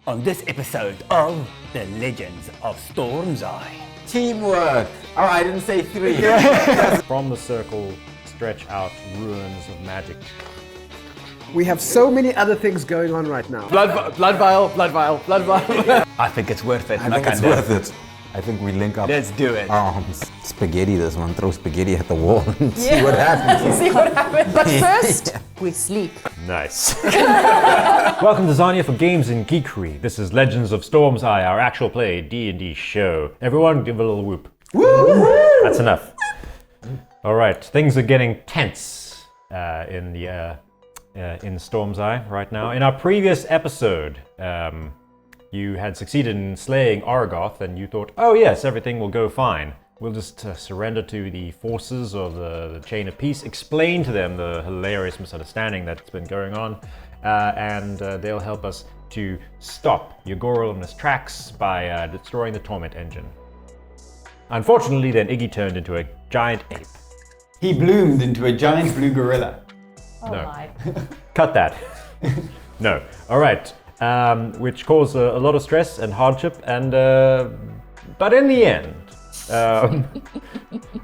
on this episode of The Legends of Storm's Eye. Teamwork! Oh, I didn't say 3. From the circle stretch out ruins of magic. We have so many other things going on right now. Blood vial. I think it's worth it. I think it's worth it. I think we link up Let's do it. arms. Spaghetti this one. Throw spaghetti at the wall and see what happens. See what happens. But first, we sleep. Nice. Welcome to Zarnia for Games in Geekery. This is Legends of Storm's Eye, our actual play D&D show. Everyone give a little whoop. Woo! That's enough. All right, things are getting tense in Storm's Eye right now. In our previous episode, you had succeeded in slaying Argoth, and you thought, oh yes, everything will go fine. We'll just surrender to the forces of the Chain of Peace, explain to them the hilarious misunderstanding that's been going on, and they'll help us to stop Yegoriel in his tracks by destroying the Torment Engine. Unfortunately, then Iggy turned into a giant ape. He bloomed into a giant blue gorilla. Oh No. my. Cut that. No. All right. Which caused a lot of stress and hardship, and but in the end,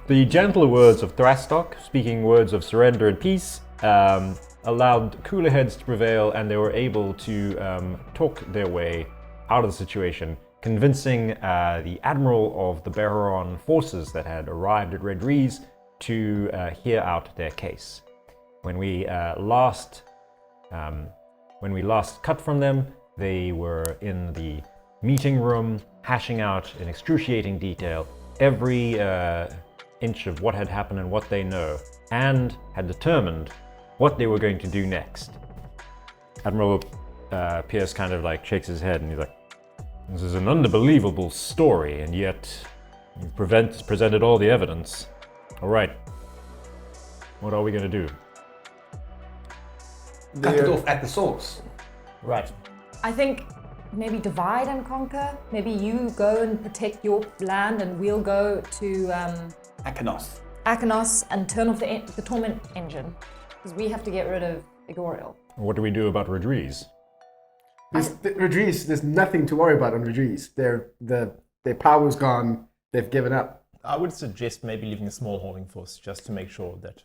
the gentle words of Thrastock, speaking words of surrender and peace, allowed cooler heads to prevail, and they were able to talk their way out of the situation, convincing the admiral of the Beheron forces that had arrived at Red Rees to hear out their case. When we last cut from them, they were in the meeting room, hashing out in excruciating detail every inch of what had happened and what they know, and had determined what they were going to do next. Admiral Pierce kind of like shakes his head and he's like, "This is an unbelievable story, and yet you've presented all the evidence. All right, what are we going to do?" Cut it off at the source. Right. I think maybe divide and conquer. Maybe you go and protect your land, and we'll go to Akanos and turn off the Torment Engine, because we have to get rid of Yegoriel. What do we do about Redrees? Redrees, there's nothing to worry about on Redrees. Their power's gone. They've given up. I would suggest maybe leaving a small holding force just to make sure that,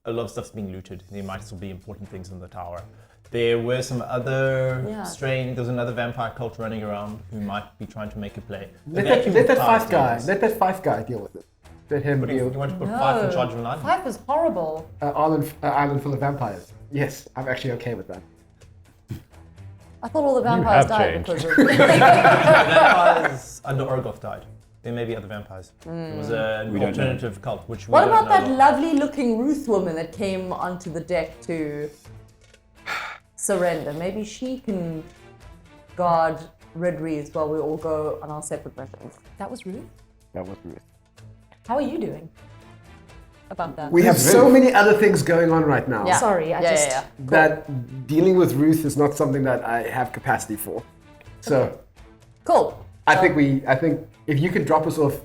a lot of stuff's being looted. There might still be important things in the tower. There were some other there was another vampire cult running around who might be trying to make a play. Let that Fife guy deal with it. Let him You deal. want to put Fife in charge of an island? Fife is horrible. Island full of vampires. Yes, I'm actually okay with that. I thought all the vampires have died changed. because of Vampires under Orgoth died. There may be other vampires. It was an alternative cult, which we What don't about know that lovely looking Ruth woman that came onto the deck to surrender? Maybe she can guard Red Reeds while we all go on our separate missions. That was Ruth. That was Ruth. How are you doing about that? We have so many other things going on right now. Yeah. Sorry, I just... That dealing with Ruth is not something that I have capacity for. So Cool. I think if you could drop us off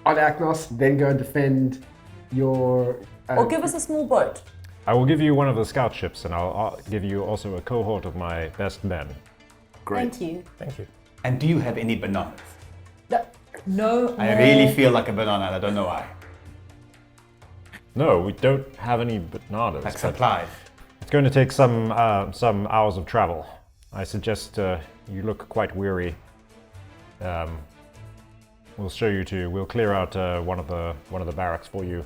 on Aknos, then go and defend your. Or give us a small boat. I will give you one of the scout ships, and I'll give you also a cohort of my best men. Great. Thank you. Thank you. And do you have any bananas? No. I really feel like a banana, and I don't know why. No, we don't have any bananas. Like but supply. it's going to take some hours of travel. I suggest you look quite weary. We'll clear out one of the barracks for you.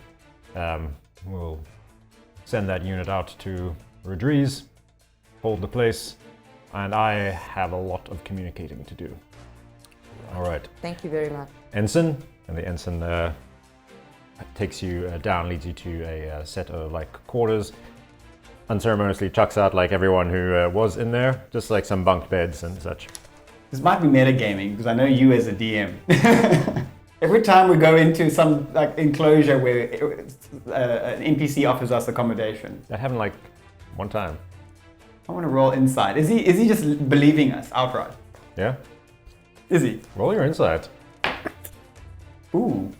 We'll send that unit out to Redrees, hold the place, and I have a lot of communicating to do. All right. Thank you very much. Ensign, and the ensign takes you down, leads you to a set of quarters, unceremoniously chucks out everyone who was in there, just some bunk beds and such. This might be metagaming, because I know you as a DM. Every time we go into some enclosure where an NPC offers us accommodation, That happened one time. I want to roll inside. Is he just believing us outright? Yeah? Is he? Roll your insight. Ooh.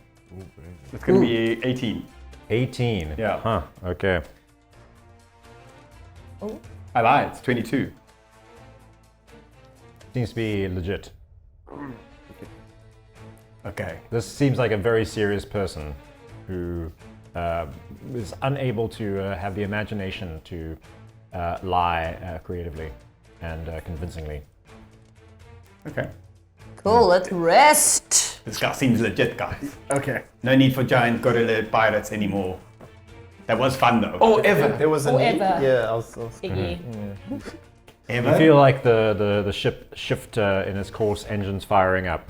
It's going to be 18. 18. Yeah. Huh, okay. I lied, it's 22. Seems to be legit. Okay. This seems like a very serious person who is unable to have the imagination to lie creatively and convincingly. Okay. Cool, let's rest. This guy seems legit, guys. Okay. No need for giant gorilla pirates anymore. That was fun though. Oh, ever. There was Or a ever. Yeah, I was Iggy. Ever? You feel like the ship shift in its course, engines firing up.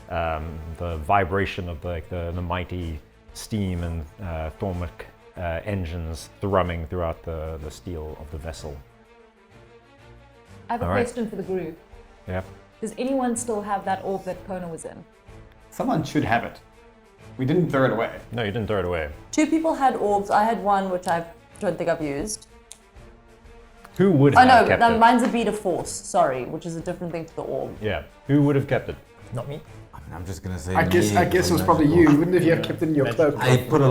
The vibration of the mighty steam and thermic engines thrumming throughout the steel of the vessel. I have a All right. question for the group. Yeah. Does anyone still have that orb that Kona was in? Someone should have it. We didn't throw it away. No, you didn't throw it away. 2 people had orbs. I had one, which I don't think I've used. Who would Oh have no, kept no, it? mine's a bead of force. Sorry, which is a different thing to the orb. Yeah. Who would have kept it? not me. I'm just gonna say. I guess it was probably you. You wouldn't have you kept it in your cloak. I have put a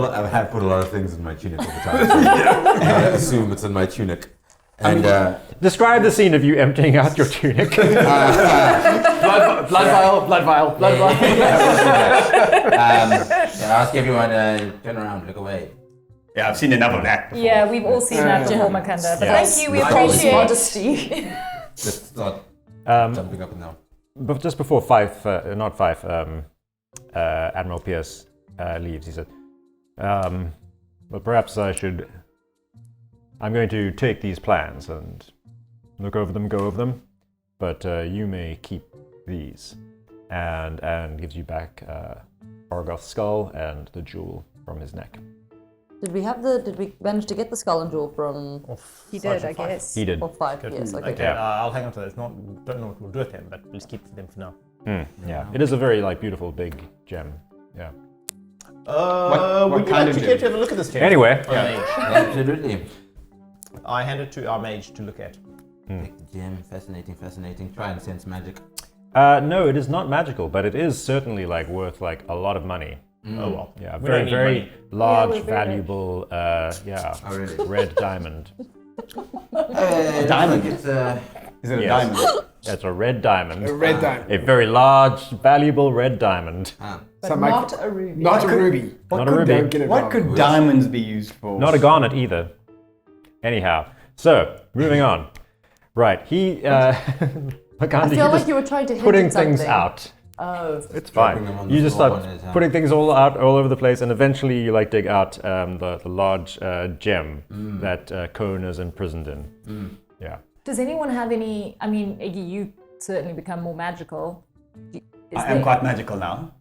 lot of things in my tunic all the time. So I assume it's in my tunic. And Describe the scene of you emptying out your tunic. Blood vial. ask everyone turn around, look away. Yeah, I've seen enough of that before. Yeah, we've all seen that before, Makanda. But Yeah. thank you, we Nice. appreciate it. Modesty. Just start Um, jumping up and down. But just before Admiral Pierce leaves, he said, well, perhaps I'm going to take these plans and look over them, go over them, but you may keep these. And gives you back Argoth's skull and the jewel from his neck. Did we manage to get the skull and jewel from He did, I guess. He did. or 5? Yes, okay. Okay, I'll hang on to that. Don't know what we'll do with them, but let's keep them for now. Yeah, it is a very beautiful big gem. Yeah. What would you kind like of to gem? care to have a look at this gem? Anyway, Our mage. Absolutely. I hand it to our mage to look at. Gem, fascinating. Try and sense magic. no, it is not magical, but it is certainly worth a lot of money. Oh well. Yeah, We very don't need very money. large, we're very valuable. Oh, really? Red diamond. Diamond. It's Is it a Yes. diamond? That's a red diamond. A red diamond. A very large, valuable red diamond. But So not a ruby. Not a ruby. Not a ruby. Don't get it What wrong. could diamonds be used for? Not a garnet either. Anyhow, so moving on. Right, he. I feel like you were trying to hint putting at something. things out. Oh. It's Dropping fine. them on You the just floor start one at a time. putting things all over the place, and eventually you dig out the large gem that Cone is imprisoned in. Yeah. Does anyone have any? I mean, Iggy, you certainly become more magical. I am quite magical now.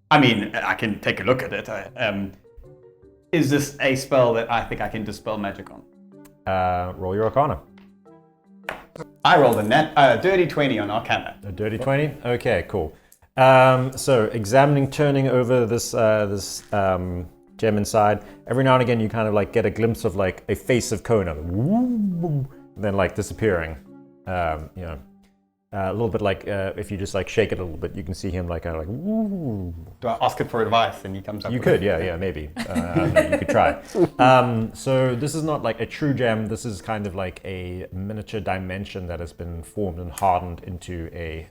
I mean, I can take a look at it. Is this a spell that I think I can dispel magic on? Roll your Arcana. I rolled a dirty 20 on Arcana. A dirty 20? Okay, cool. So turning over this gem inside, every now and again you kind of get a glimpse of a face of Kona, and then disappearing. A little bit if you just shake it a little bit, you can see him woo. Do I ask it for advice and he comes up You with could, yeah, maybe. You could try. So this is not a true gem. This is kind of a miniature dimension that has been formed and hardened into a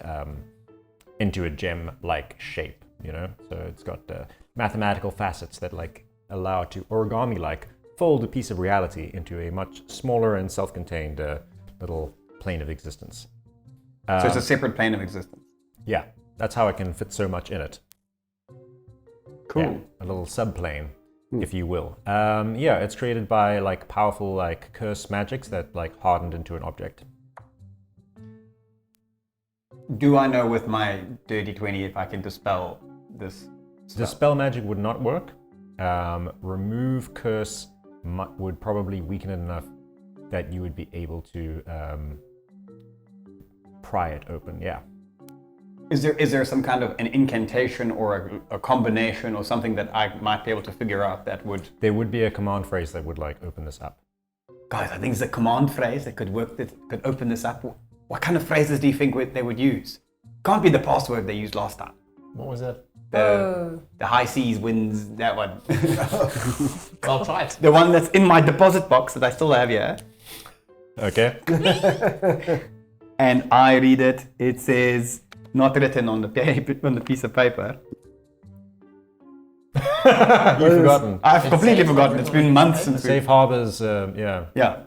gem-like shape. So it's got mathematical facets that allow it to origami-like fold a piece of reality into a much smaller and self-contained little plane of existence. So it's a separate plane of existence. Yeah, that's how it can fit so much in it. Cool. Yeah, a little subplane, if you will. It's created by powerful curse magics that hardened into an object. Do I know with my dirty 20 if I can dispel this spell? Dispel magic would not work. Remove curse would probably weaken it enough that you would be able to pry it open. Yeah. Is there some kind of an incantation or a combination or something that I might be able to figure out that would... There would be a command phrase that would open this up. Guys, I think it's a command phrase that could work, that could open this up. What kind of phrases do you think they would use? Can't be the password they used last time. What was that? The high seas wins, that one. I'll try it. The one that's in my deposit box that I still have here. Okay. and I read it. It says, not written on the piece of paper. You've forgotten. I've completely forgotten. It's been months since Safe harbors, yeah. Yeah.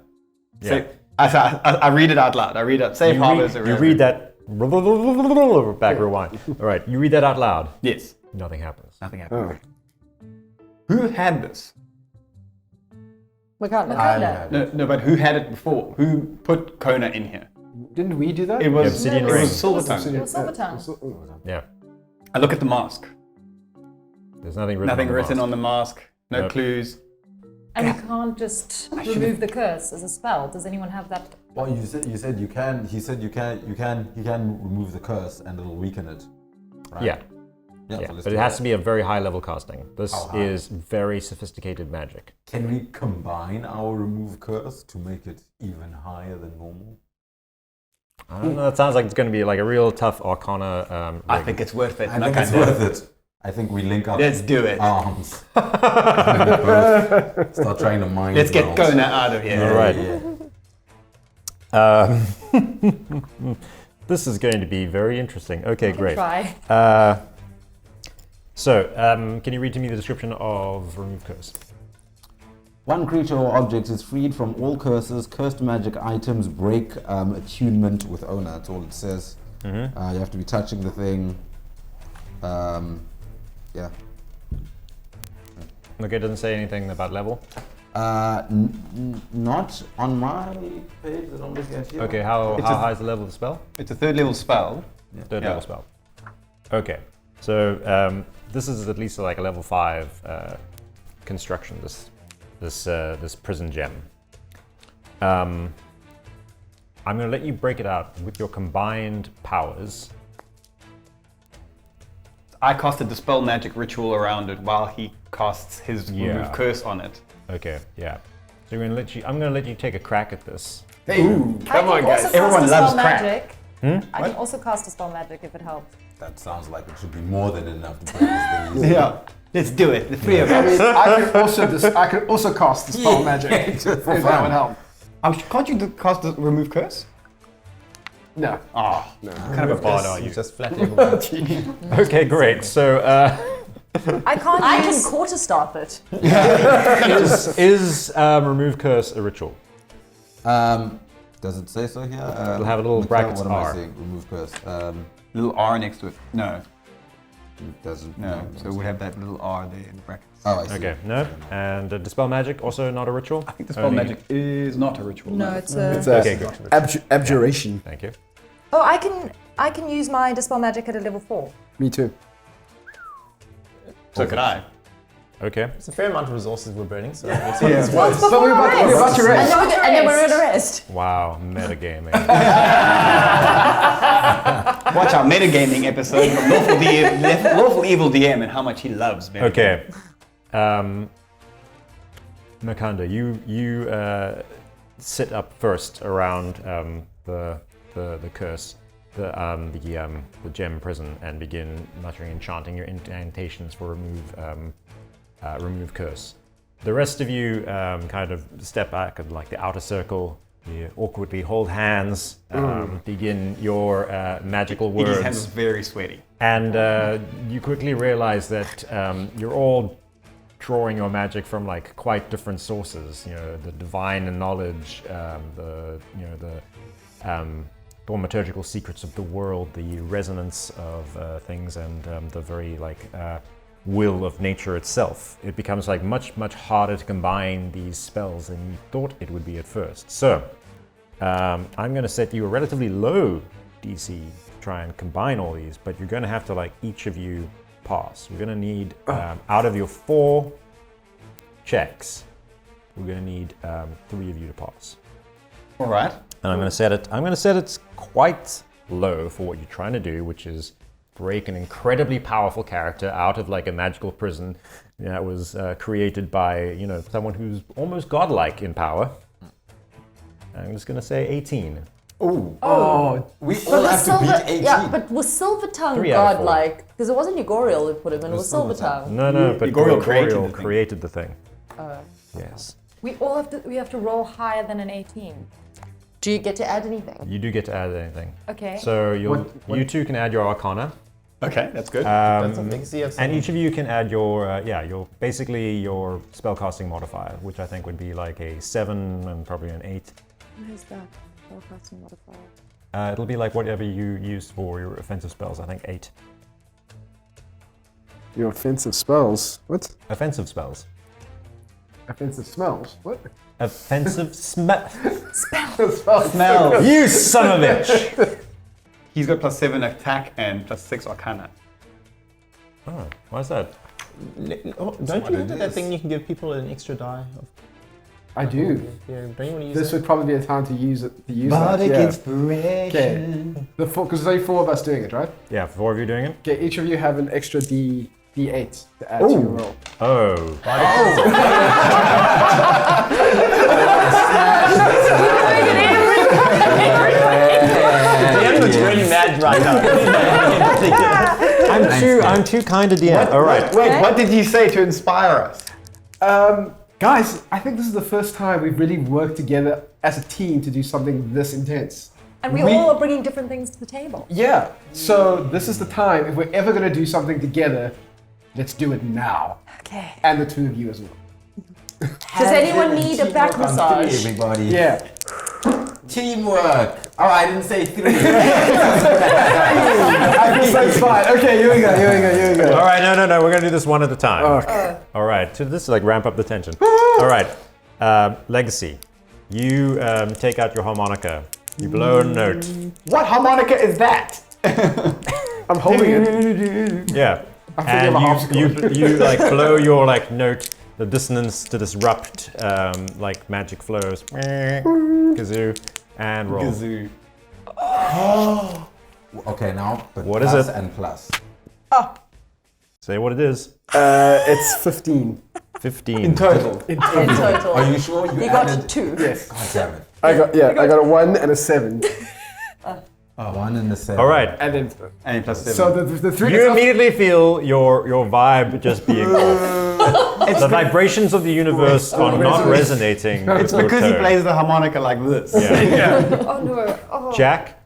Yeah. So, I read it out loud. I read it. Safe harbors. You read that. Back rewind. All right, you read that out loud. Yes. Nothing happens. Nothing happened. Who had this? Makanda. No, but who had it before? Who put Kona in here? Didn't we do that? It was Obsidian it ring. was Silvertongue. It was Silvertongue. Yeah. I look at the mask. There's nothing written. Nothing on the written mask. on the mask. No Nope. clues. And you can't just remove the curse as a spell. Does anyone have that? Well, you said you can. He said you can remove the curse and it'll weaken it. Right? Yeah. Yeah. Yeah, So let's but do it has that. to be a very high level casting. This How high? is very sophisticated magic. Can we combine our remove curse to make it even higher than normal? I don't know. That sounds like it's going to be like a real tough Arcana. I rig. think it's worth it. I think it's worth it. I think we link up. Let's do it. Arms. Both start trying to mind. Let's get meld. Kona out of here. All right. Yeah. This is going to be very interesting. Okay, great. Try. Can you read to me the description of remove curse? One creature or object is freed from all curses. Cursed magic items break attunement with owner. That's all it says. You have to be touching the thing. Yeah. Okay, it doesn't say anything about level. Not on my page that I'm looking at here. Okay, how It's a- high is the level of the spell? It's a 3rd level spell. Third Yeah. level spell. Okay, so this is at least like a level 5 construction. This prison gem. I'm going to let you break it out with your combined powers. I casted Dispel Magic Ritual around it while he casts his Remove Curse on it. Okay, yeah. So I'm going to let you take a crack at this. Hey, come on, guys. Everyone loves crack. magic. I can also cast a spell magic if it helps. That sounds like it should be more than enough to break this thing. Yeah. Let's do it. The 3 of I us. mean, I could also cast the spell magic if that would help. Can't you cast the Remove Curse? No. Ah, kind of a bard, are you? Just flat everybody. Okay, great. So I can quarterstaff it. is remove curse a ritual? Does it say so here? It'll have a little brackets What am I R. saying? Remove curse. Little R next to it. No, It doesn't. no. So it would have that little R there in brackets. Oh, I see. Okay, no. And Dispel Magic, also not a ritual? I think Dispel Magic is not a ritual. No, it's a. Okay, good. Abjuration. Thank you. Oh, I can use my dispel magic at a level 4. Me too. So could I. Okay. It's a fair amount of resources we're burning, so Yeah. But we're about to rest. And then we're going to rest. Wow, metagaming. Watch our metagaming episode from Lawful Evil DM and how much he loves metagaming. Okay. Makanda, you sit up first around the curse, the gem prison, and begin muttering and chanting your incantations for remove curse. The rest of you kind of step back at like the outer circle. You awkwardly hold hands, begin your magical words. Iggy's hands is very sweaty. And you quickly realize that you're all drawing your magic from like quite different sources. You know, the divine knowledge, the thaumaturgical secrets of the world, the resonance of things, and the very like will of nature itself. It becomes like much harder to combine these spells than you thought it would be at first. So I'm going to set you a relatively low DC to try and combine all these, but you're going to have to like each of you pass. We're going to need out of your 4 checks, we're going to need 3 of you to pass. All right. And I'm going to set it quite low for what you're trying to do, which is break an incredibly powerful character out of like a magical prison that was created by, you know, someone who's almost godlike in power. I'm just going to say 18. Oh, we all have to beat 18. Yeah, but was Silvertongue 3 out of 4. godlike? Because it wasn't Yegoriel who put him in, it was Silvertongue. No, but Yegoriel Yegoriel created the thing. created the thing. Yes. We have to roll higher than an 18. Do you get to add anything? You do get to add anything. Okay. So you two can add your Arcana. Okay, that's good. That's a legacy of And each of you can add your basically your spellcasting modifier, which I think would be like a 7 and probably an 8. Where's that? Spellcasting modifier. It'll be like whatever you use for your offensive spells. I think 8. Your offensive spells. What? Offensive spells. Offensive smells. What? Offensive smell. Smell. You son of a bitch! He's got +7 attack and +6 Arcana. Oh, why is that? Don't you know that thing you can give people an extra die? I do. Yeah, don't you want to use This that? would probably be a time to use it. Bardic that. Yeah. inspiration. Because there's only 4 of us doing it, right? Yeah, 4 of you doing it? Okay, each of you have an extra D8 to add to your roll. Oh. DM looks really mad right now. I'm too kind to DM. All right. Wait, what did you say to inspire us? Guys, I think this is the first time we've really worked together as a team to do something this intense. And we all are bringing different things to the table. Yeah, so this is the time. If we're ever going to do something together, let's do it now. Okay. And the 2 of you as well. Does anyone need a back massage? Everybody. Yeah. Teamwork. Oh, I didn't say 3. I guess that's fine. Okay, here we go. All right, no. We're going to do this one at a time. Okay. All right, so this is like ramp up the tension. All right, Legacy. You take out your harmonica. You blow a note. What harmonica is that? I'm holding it. Yeah. I think I'm a harpsichord. you like blow your like note, the dissonance to disrupt like magic flows. Kazoo and roll. Kazoo. Okay, now the What is plus it? and plus. Say what it is. It's 15. 15. In total. In total. Are you sure you You got added? 2. Yes. God damn it. I got a 1 and a 7. 1 and a 7. All right. And then And +7. so the 3 You immediately feel your vibe just being off. The vibrations of the universe are not resonating. It's because he plays the harmonica like this. Yeah. Oh no. Oh. Jack,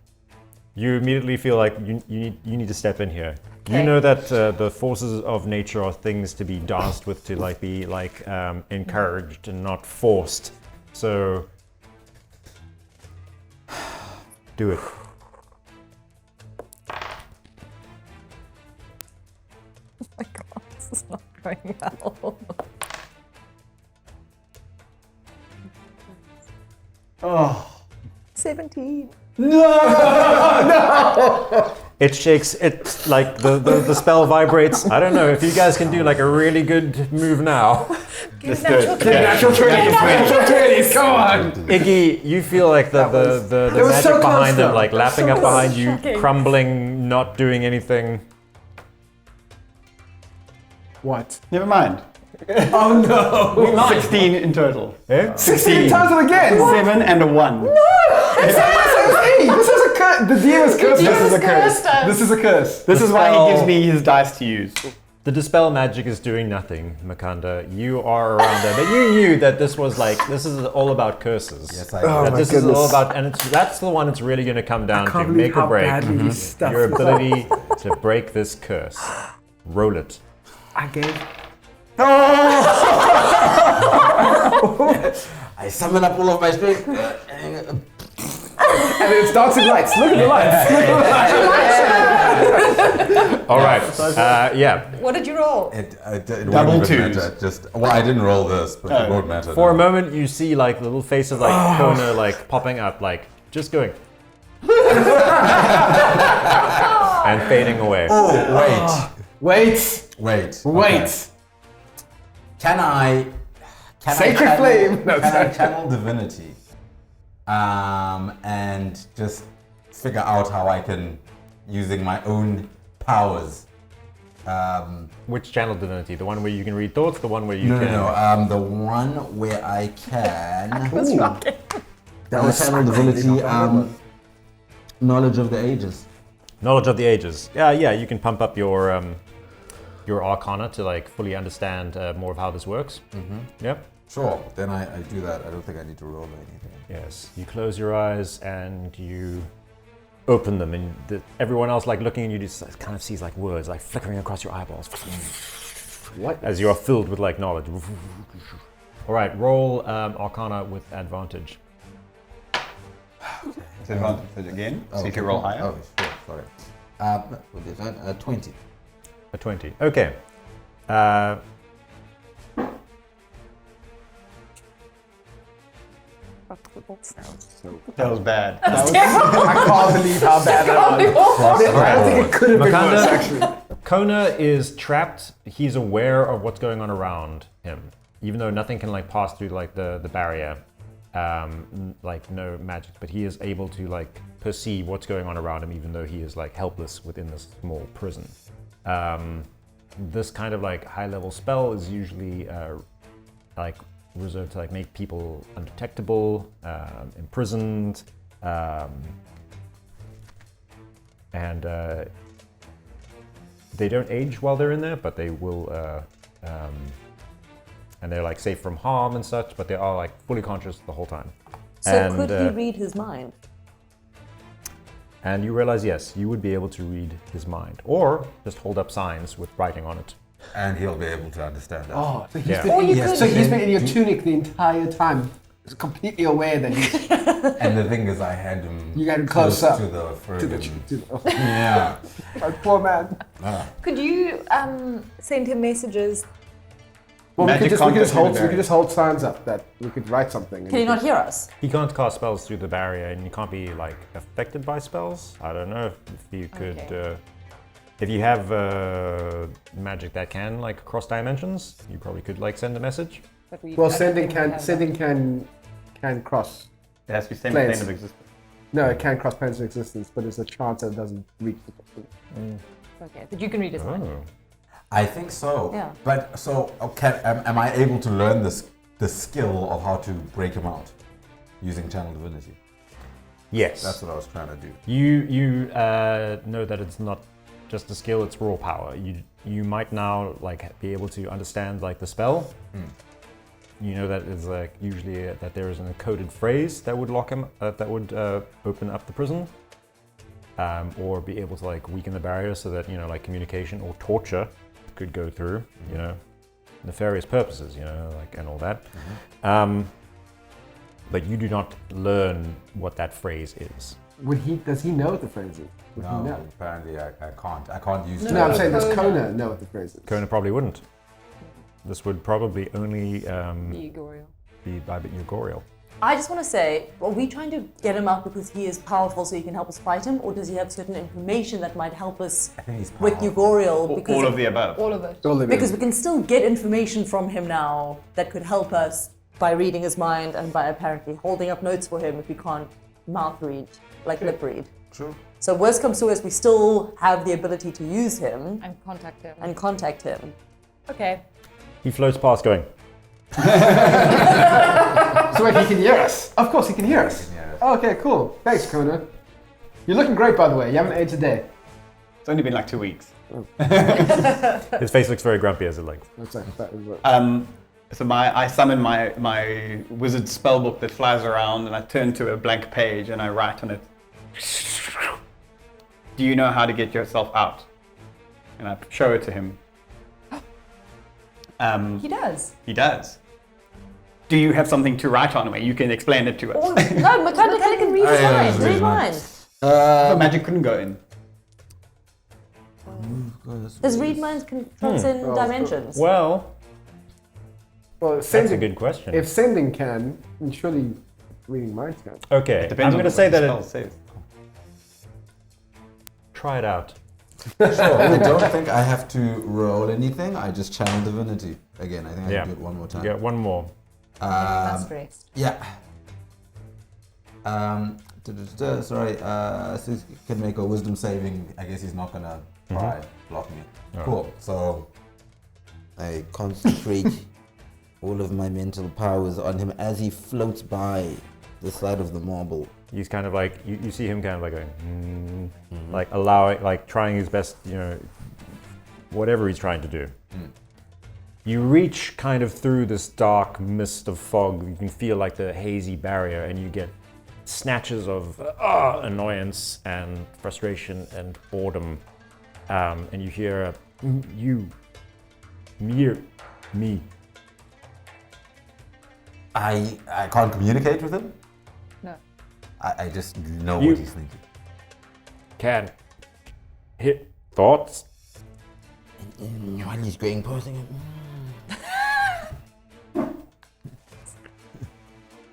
you immediately feel like you need to step in here. You know that the forces of nature are things to be danced with, to like be like encouraged and not forced. So do it. Oh my god, this is not going well. Oh. 17. It shakes. It like the spell vibrates. I don't know if you guys can do like a really good move now. Give natural natural 20s. Come on. Iggy, you feel like the was magic so close, behind them, though. like lapping up behind you, shocking. crumbling, not doing anything. What? Never mind. Oh no. 16 in total. 16 total again. 7 and a 1. This is a curse. The DM is cursed. This is a curse. This is a curse. This is why he gives me his dice to use. The dispel magic is doing nothing, Makanda. You are around there, but you knew that this is all about curses. Yes, I Oh did. my This is all goodness. about, and that's the one it's really going to come down to, make or break. badly stuff. Your ability to break this curse. Roll it. I gave. I summon up all of my strength. And it's dancing lights. Look at the lights. All right. Yeah. What did you roll? It Double won't even twos. matter. I didn't roll this, but it won't matter. For a moment, you see like the little face of like Kona like popping up, like just going and fading away. Oh, Wait. wait. Wait. Can I Sacred channel, flame. No, can I sorry. channel divinity? And just figure out how I can, using my own powers. Which channel divinity? The one where you can read thoughts, the one where you No, can. the one where I can. What's wrong? That was channel divinity. Knowledge of the ages. Knowledge of the ages. Yeah. You can pump up your Arcana to like fully understand more of how this works. Mm-hmm. Yep. Sure. Then I do that. I don't think I need to roll or anything. Yes, you close your eyes and you open them, and everyone else like looking at you just kind of sees like words like flickering across your eyeballs. What? As you are filled with like knowledge. All right, roll Arcana with advantage. It's advantage again, so you can roll higher. Oh, sure. Sorry. What is that? 20. A 20. Okay. That was bad. I can't believe how bad that was. I think it could have been worse, actually. Kona is trapped. He's aware of what's going on around him, even though nothing can like pass through like the barrier, like no magic. But he is able to like perceive what's going on around him, even though he is like helpless within this small prison. This kind of like high-level spell is usually like reserved to like make people undetectable, imprisoned, and they don't age while they're in there, but they will, and they're like safe from harm and such, but they are like fully conscious the whole time. So And, could he read his mind? And you realize, yes, you would be able to read his mind, or just hold up signs with writing on it. And he'll be able to understand that. Oh, so he's Yeah. been Or in, you could- so he's been in your tunic the entire time. He's completely aware that he's And the thing is, I had him You got him close up to the to the. friggin- To Yeah. the poor man. Could you send him messages? Well, we Magic could contact just hold signs up that we could write something. and Can he we not could- hear us? He can't cast spells through the barrier, and you can't be like affected by spells. I don't know if you could, Okay. if you have magic that can like cross dimensions, you probably could like send a message. But we, Well, I don't think we have that. sending can cross. It has to be same Planes. plane of existence. No, it can cross planes of existence, but there's a chance that it doesn't reach the person. Okay, but you can read his mind. Oh. I think so. Yeah. But so, okay, am I able to learn the skill of how to break him out using channel divinity? Yes. That's what I was trying to do. You know that it's not just a skill; it's raw power. You might now like be able to understand like the spell. You know that is like usually that there is an encoded phrase that would lock him, that would open up the prison, or be able to like weaken the barrier so that like communication or torture could go through. Nefarious purposes, like and all that. But you do not learn what that phrase is. Does he know what the phrase is? Would he No, know? apparently I can't. I can't use. No, I'm saying, does Kona. Kona know what the phrase is? Kona probably wouldn't. This would probably only Yegoriel. be by Yegoriel. I just want to say, are we trying to get him out because he is powerful so he can help us fight him? Or does he have certain information that might help us I think he's with powerful. Yegoriel? Because All of the above. All of it. All of it. Because we can still get information from him now that could help us by reading his mind and by apparently holding up notes for him if we can't mouth read, like lip read. True. So worst comes to worst, we still have the ability to use him And contact him. and contact him. Okay. He floats past going, So wait, he can hear us? Of course he can hear us. He can hear us. Okay, cool. Thanks, Kona. You're looking great, by the way. You haven't aged a day. It's only been like 2 weeks. his face looks very grumpy as it like, That's like, that was So I summon my wizard spellbook that flies around, and I turn to a blank page and I write on it. Do you know how to get yourself out? And I show it to him. He does. He does. Do you have something to write on where you can explain it to us? Or, no, Makanda can read his yeah, mind. read Read his mind. mind. The magic couldn't go in. Does read minds can transcend dimensions? well, well, that's a sending, good question. if sending can, then surely reading minds can. Okay, I'm Depends on going to what say the that spell it, says. try it out. Sure. I don't think I have to roll anything. I just channel divinity again. I think I Yeah. can do it one more You time. get one more. That's rest. Yeah. Sorry. So he can make a wisdom saving. I guess he's not gonna try block me. No. Cool. So I concentrate all of my mental powers on him as he floats by the side of the marble. He's kind of like, you see him kind of like going, like allowing, like trying his best, whatever he's trying to do. You reach kind of through this dark mist of fog. You can feel like the hazy barrier, and you get snatches of annoyance and frustration and boredom. And you hear, you, me. I can't communicate with him? No. I just know You- what he's thinking. Can hit thoughts. While he's going posting.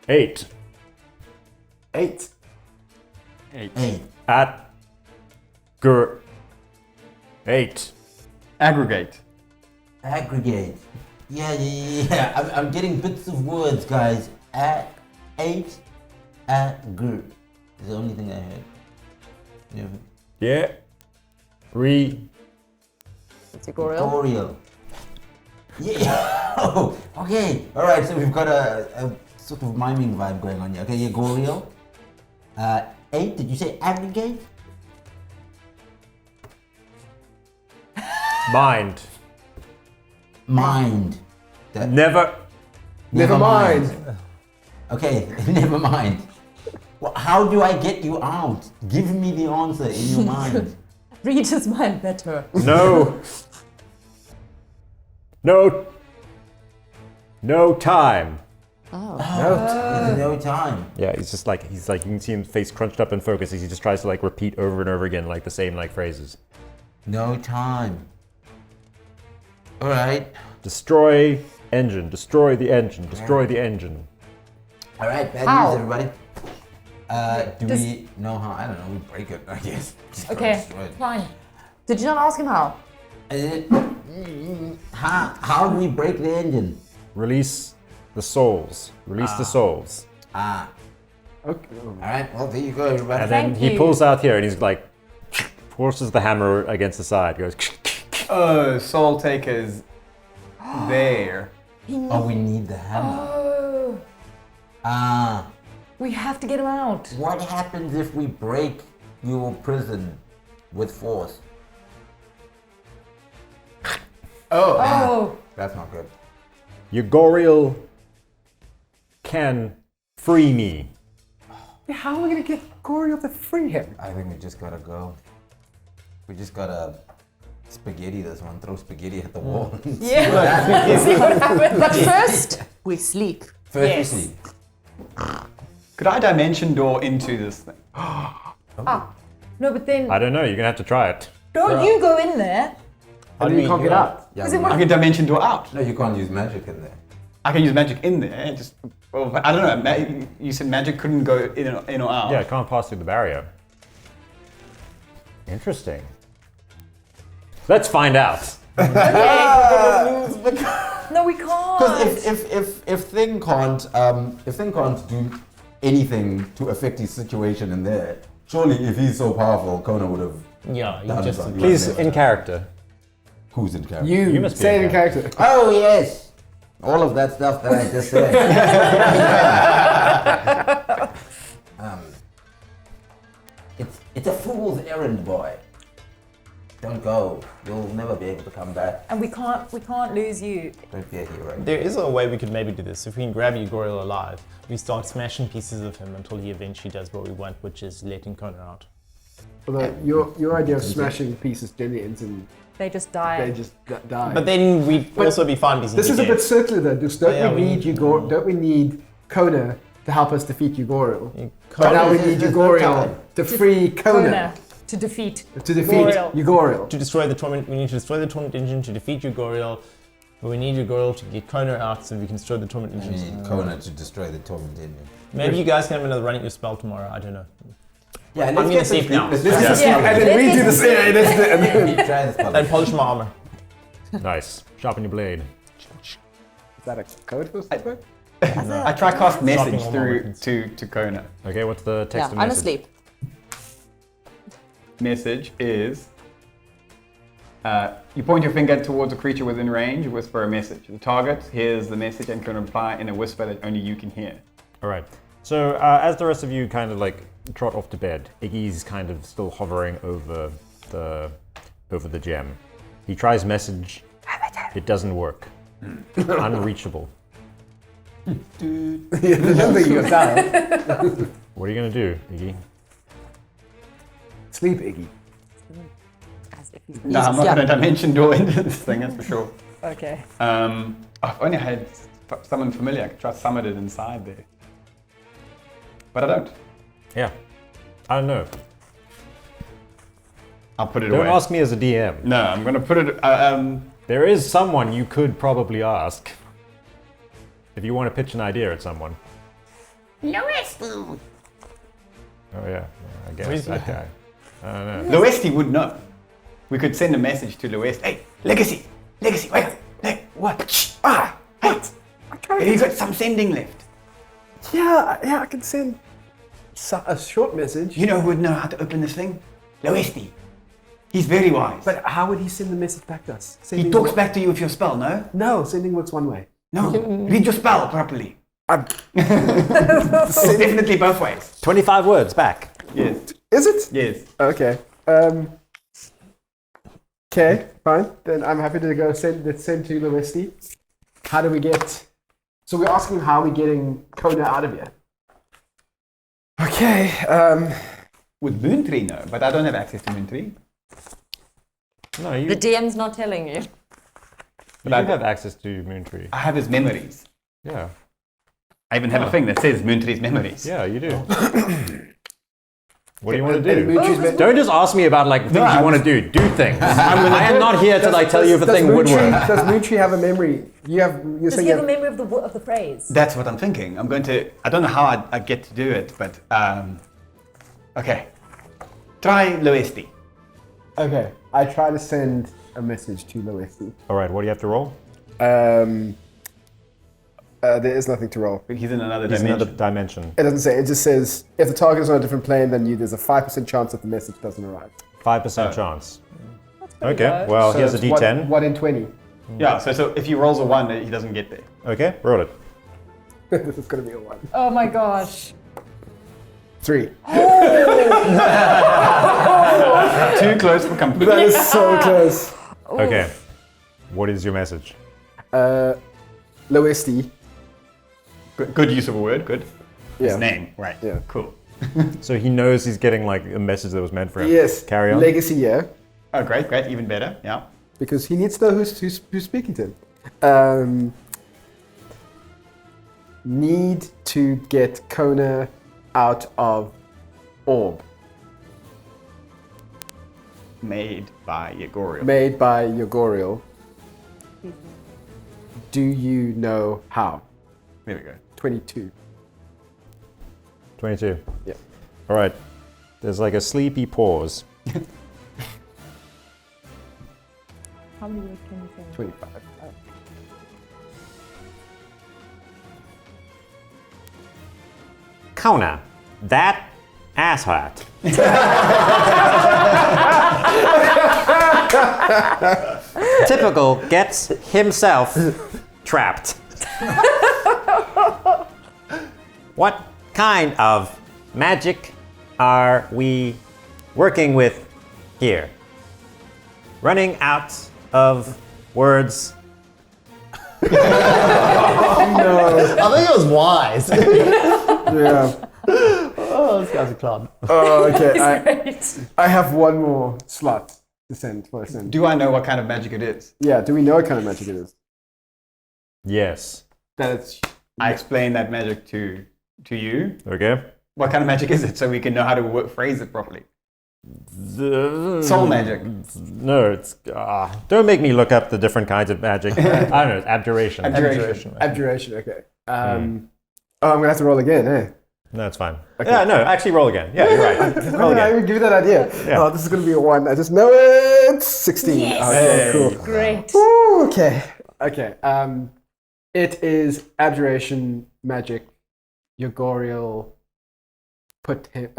8. 8. Hey, At. Gur. 8. Aggregate. aggregate. Yeah. I'm getting bits of words, guys. Eight. Agr. Is the only thing I heard. Yeah. Yeah. It's Yegoriel. Yegoriel. Yeah. Oh, okay. All right. So we've got a sort of miming vibe going on here. Okay, Yegoriel. 8. Did you say aggregate? Mind. Mind. Never. Never mind. Okay, never mind. Well, how do I get you out? Give me the answer in your mind. Read his mind better. No. No time. No time. Yeah, he's you can see him face crunched up and focused as he just tries to like repeat over and over again like the same like phrases. No time. All right. Destroy engine, destroy the engine, destroy the engine. All right. Bad How? news, everybody. Do Does- we know how? I don't know. We break it, I guess. Just gotta Okay, destroy it. fine. Did you not ask him how? How do we break the engine? Release the souls. Release the souls. Okay. Oh. All right. Well, there you go, everybody. And then Thank he you. pulls out here and he's like forces the hammer against the side. Goes Oh, Soul Taker's there. Oh, we need the hammer. Oh, we have to get him out. What happens if we break your prison with force? Oh, That's not good. Yegoriel can free me. How are we going to get Yegoriel to free him? I think we just gotta go. We just gotta spaghetti this one. Throw spaghetti at the wall. yeah. See what happens. But first, we sleep. First Yes. we see. Could I dimension door into this thing? No, but then I don't know, you're gonna have to try it. don't you go in there. And then you can't get out. Yeah, Is it I can dimension door out. no, you can't use magic in there. I can use magic in there. Just, well, I don't know. You said magic couldn't go in or out. Yeah, it can't pass through the barrier. Interesting. Let's find out. No, we can't. Because if Thing can't do anything to affect his situation in there, surely if he's so powerful, Kona would have Yeah, you done just. something. Please, in character. Who's in character? You must be say in it in character. Oh yes, all of that stuff that I just said. It's a fool's errand, boy. Don't go. You'll never be able to come back. And we can't lose you. Don't be a hero. There is a way we could maybe do this. If we can grab Yegoriel alive, we start smashing pieces of him until he eventually does what we want, which is letting Kona out. Although your idea of smashing pieces generally ends in They just die. they just die. But then we'd also be fine pieces This is a bit circular though. Just don't yeah, we we need need- Don't we need Kona to help us defeat Yegoriel? But Kona now we There's need no Yegoriel time. to free Kona to defeat. to defeat Yegoriel. Yegoriel. to destroy the torment. We need to destroy the torment engine to defeat Yegoriel. But we need Yegoriel to get Kona out so we can destroy the torment We engine. need Kona to destroy the torment engine. Maybe you guys can have another run at your spell tomorrow. I don't know. Yeah, I'm gonna sleep now. Let's Let's get just some Yeah. sleep. and then we do the same. and then- Try this Then public. polish my armor. Nice. Sharpen your blade. Is that a code for something? I try cast message all my through weapons. to Kona. Okay, what's the text Yeah, of I'm message? asleep. Message is you point your finger towards a creature within range, whisper a message. The target hears the message and can reply in a whisper that only you can hear. All right. So as the rest of you kind of like trot off to bed, Iggy's kind of still hovering over the gem. He tries message. It doesn't work. Unreachable. The number you dial. What are you gonna do, Iggy? Sleep, Iggy. As if he's No, I'm not going to dimension door into this thing, that's for sure. Okay. If only I had someone familiar, I could try to summon it inside there. But I don't. Yeah. I don't know. I'll put it Don't away. ask me as a DM. No, I'm going to put it... There is someone you could probably ask. If you want to pitch an idea at someone. Loesty. Oh yeah, I guess Where's that he? guy. I don't know. Loesty would know. We could send a message to Loesty. Hey, Legacy! Legacy, wake up! Hey, what? Shh! Ah! Hey! Have you got some sending left? Yeah, I can send a short message. You know who would know how to open this thing? Loesty. He's very wise. But how would he send the message back to us? he Sending talks wo- back to you with your spell, no? No, sending works one way. No. Read your spell properly. I'm- It's definitely both ways. 25 words back. Yes. Is it? Yes. Okay. Okay, fine. Then I'm happy to go send to Loesty. How do we get... So we're asking how we're getting Kona out of here. Okay, Would Moontree know? But I don't have access to Moontree. No, you, The DM's not telling you. you do have access to Moontree. I have his memories. Yeah. I even have a thing that says Moontree's memories. Yeah, you do. What do you want to and do? Moontree's meant- Don't just ask me about like things I you want to do. Do things. I am not here to like tell you if a thing would work. Does Moontree have a memory? You're Does saying he have a you memory of the phrase? That's what I'm thinking. I'm going to... I don't know how I get to do it, but... okay. Try Loesty. Okay, I try to send a message to Loesty. All right, what do you have to roll? There is nothing to roll. He's in another He's dimension. another dimension. It doesn't say. It just says if the target is on a different plane than you, there's a 5% chance that the message doesn't arrive. 5% chance. pretty Okay, low. well, So here's a it's D10. 1 in 20. Yeah, so if he rolls a 1, he doesn't get there. Okay, roll it. This is gonna be a 1. Oh my gosh. 3. Too close for comfort. That is so close. Okay, what is your message? Loesty. Good use of a word, good. Yeah. His name, right. Yeah. Cool. So he knows he's getting like a message that was meant for him. Yes. Carry on. Legacy, yeah. Oh, great, even better, yeah. Because he needs to know who's speaking to him. Need to get Kona out of orb. Made by Yegoriel. Made by Yegoriel. Do you know how? There we go. 22. 22. Yeah. All right, there's like a sleepy pause. How many words can you say? 25. Kona, that asshat. Typical gets himself trapped. What kind of magic are we working with here? Running out of words. I think it was wise. Yeah. Oh, this guy's a clown. Oh, okay. Great. I have one more slot to send for a send. Do I know what kind of magic it is? Yeah, do we know what kind of magic it is? Yes. That it's I explain that magic to you. Okay. What kind of magic is it so we can know how to phrase it properly? Soul magic. No, it's. Don't make me look up the different kinds of magic. I don't know, it's abjuration. Abjuration. abjuration, okay. Oh, I'm gonna have to roll again, eh? No, it's fine. Yeah, no, actually roll again. Yeah, you're right. Roll I again. would give you that idea. Yeah. Oh, this is gonna be a 1. I just know it. 16. Yes. Okay, cool. Great. Ooh, okay. Okay. It is abjuration magic. Yegoriel put him,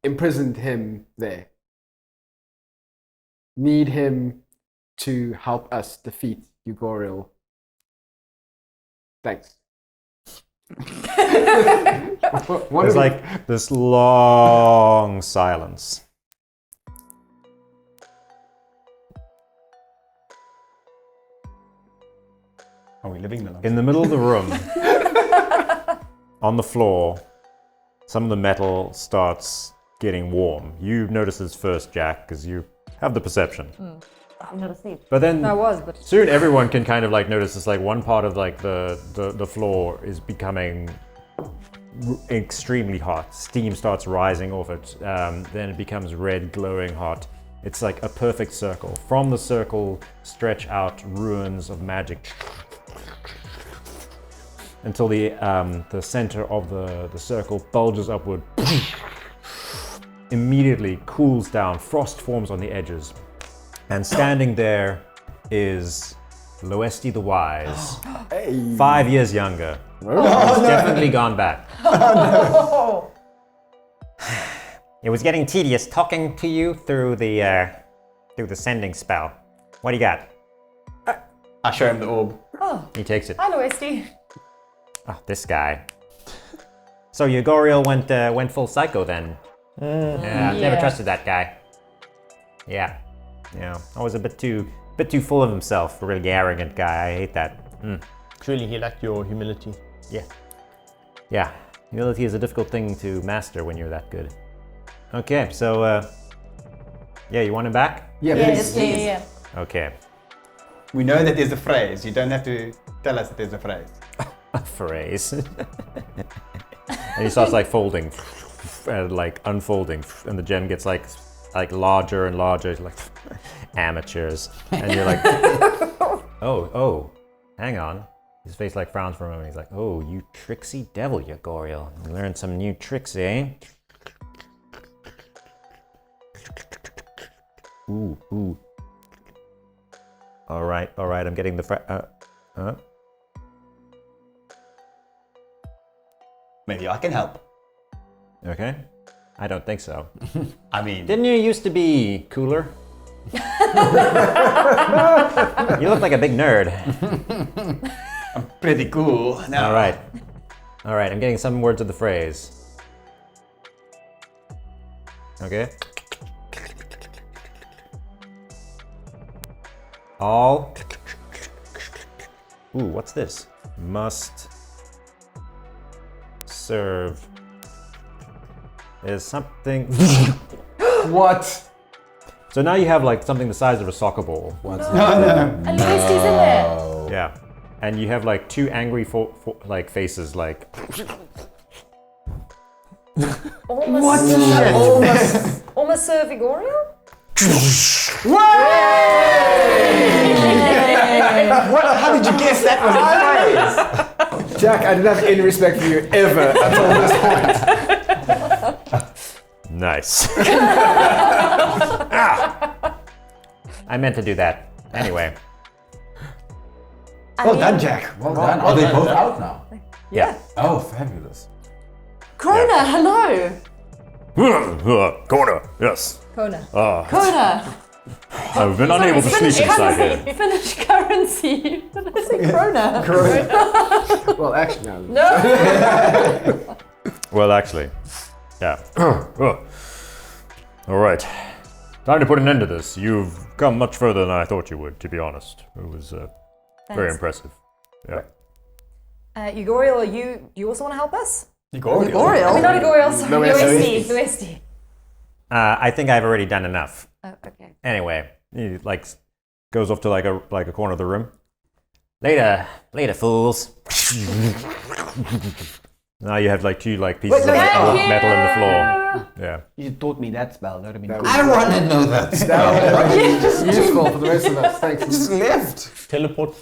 imprisoned him there. Need him to help us defeat Yegoriel. Thanks. What There's do we- like this long silence. Are we living the life? In the middle of the room, on the floor, some of the metal starts getting warm. You notice this first, Jack, because you have the perception. I'm not asleep. But then I was, but soon everyone can kind of like notice this, like one part of like the floor is becoming extremely hot. Steam starts rising off it. Then it becomes red, glowing hot. It's like a perfect circle. From the circle stretch out ruins of magic until the center of the circle bulges upward. Immediately cools down. Frost forms on the edges. And standing there is Loesti the Wise. 5 years younger. He's definitely gone back. It was getting tedious talking to you through the sending spell. What do you got? I show him the orb. He takes it. hi, Loesti. Oh, this guy. So Yegoriel went full psycho then. Yeah, I've never Yeah. trusted that guy. Yeah, always a bit too full of himself. A really arrogant guy. I hate that. Clearly, he lacked your humility. Yeah. Humility is a difficult thing to master when you're that good. Okay, so you want him back? Yeah, Yes, please. please. Yeah. Okay. We know that there's a phrase. You don't have to tell us that there's a phrase. A phrase. And he starts like folding, and like unfolding, and the gem gets like larger and larger, like amateurs. And you're like, oh, hang on. His face like frowns for a moment. He's like, oh, you tricksy devil, Yegoriel. You learned some new tricks, eh? Ooh. All right. I'm getting the Maybe I can help. Okay. I don't think so. I mean, Didn't you used to be cooler? You look like a big nerd. pretty cool. No. All right. I'm getting some words of the phrase. Okay. All. Ooh, what's this? Must serve. There's something. What? So now you have like something the size of a soccer ball. What's And Loesti's in there. Yeah. And you have like two angry like faces, like. Almost Sir Yegoriel? How did you guess that was a phrase? Jack, I didn't have any respect for you ever until this point. Nice. I meant to do that. Anyway. Well done, Jack. Well done. Are they both out now? Yeah. Oh, fabulous. Krona, hello. Corner, yes. Kona. Krona. I've been unable to sleep inside here. Finish currency. Did I say Krona? Well, actually, no. No. Well, actually, yeah. All right. Time to put an end to this. You've come much further than I thought you would, to be honest. It was very impressive. Yeah. Yegoriel, do you also want to help us? Yegoriel. I mean, not Yegoriel, sorry. Loesti. Loesti. I think I've already done enough. Oh, okay. Anyway, he like goes off to like a corner of the room. Later, fools. Now you have like two like pieces of metal in the floor. Yeah. You taught me that spell. That would have been cool. I want to know that spell. It's useful for the rest of us. Thanks. Just left. Teleport,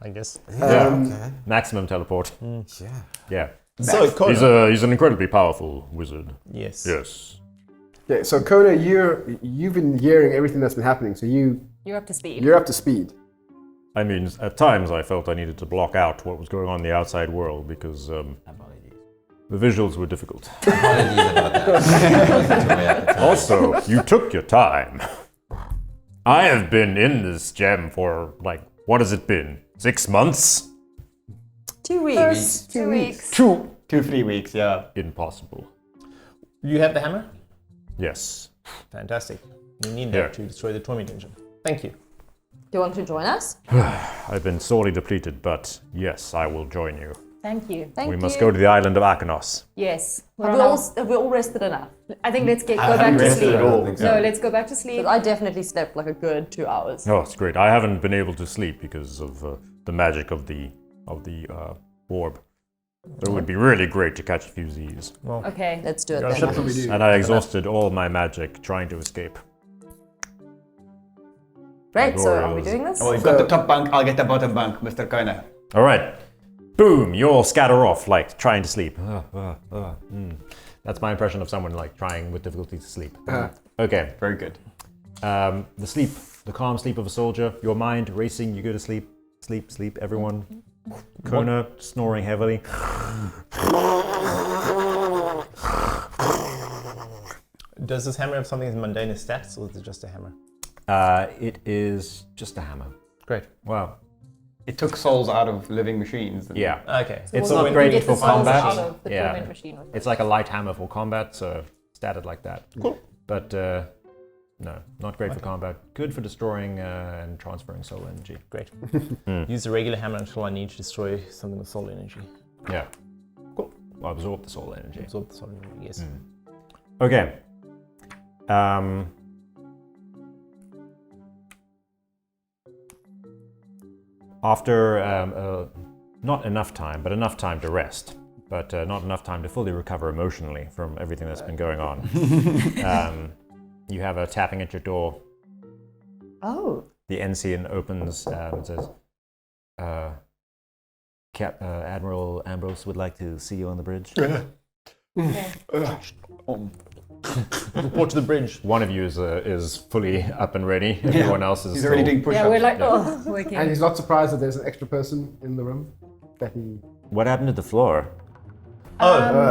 I guess. Okay. Maximum teleport. Yeah. Yeah. So, Kona. He's an incredibly powerful wizard. Yes. Yes. Okay, so Kona, you've been hearing everything that's been happening, so You're up to speed. you're up to speed. I mean, at times I felt I needed to block out what was going on in the outside world because Apologies. the visuals were difficult. Apologies about that. Also, you took your time. I have been in this gem for like, what has it been? 6 months? 2 weeks. 2 weeks. 2-3 weeks, yeah. Impossible. You have the hammer? Yes. Fantastic. We need Here. that to destroy the Torment engine. Thank you. Do you want to join us? I've been sorely depleted, but yes, I will join you. Thank you. We must go to the island of Akanos. Yes. Have we all rested enough? I think let's go haven't back to rested sleep. at all. No, let's go back to sleep. I definitely slept like a good 2 hours. Oh, it's great. I haven't been able to sleep because of the magic of the orb. So it would be really great to catch a few Z's. Okay. Let's do it Gotta then. ship them. And I exhausted all my magic trying to escape. Great, so are we Yegoriel's- doing this? Well, you've got the top bunk, I'll get the bottom bunk, Mr. Kona. All right. Boom! You all scatter off like trying to sleep. That's my impression of someone like trying with difficulty to sleep. Okay. Very good. The calm sleep of a soldier. Your mind racing. You go to sleep. Sleep. Everyone. Kona snoring heavily. Does this hammer have something as mundane as stats, or is it just a hammer? It is just a hammer. Great. Wow. It took souls out of living machines. And Yeah. Okay. It's we'll not great get for the souls combat. out of the Yeah. torment machine with It's like a light hammer for combat, so statted like that. Cool. But no, not great for combat. Good for destroying and transferring soul energy. Great. Use the regular hammer until I need to destroy something with soul energy. Yeah. Cool. Well, absorb the soul energy. Absorb the soul energy, yes. Okay. After not enough time, but enough time to rest, but not enough time to fully recover emotionally from everything that's been going on, you have a tapping at your door. Oh. The ensign opens and says, Admiral Ambrose would like to see you on the bridge. Report to the bridge. One of you is fully up and ready. Everyone else is He's already still- doing push-ups. Yeah, we're like, working. And he's not surprised that there's an extra person in the room that he. What happened to the floor?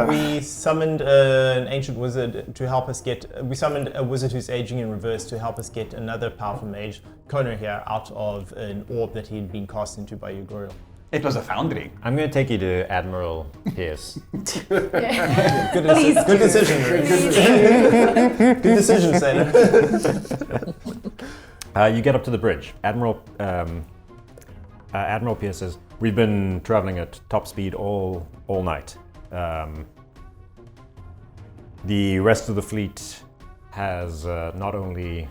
We summoned an ancient wizard to help us get. We summoned a wizard who's aging in reverse to help us get another powerful mage, Kona here, out of an orb that he'd been cast into by Yegoriel. It was a foundry. I'm going to take you to Admiral Pierce. Good decision. Good decision, Sailor. You get up to the bridge. Admiral Pierce says, "We've been traveling at top speed all night. The rest of the fleet has not only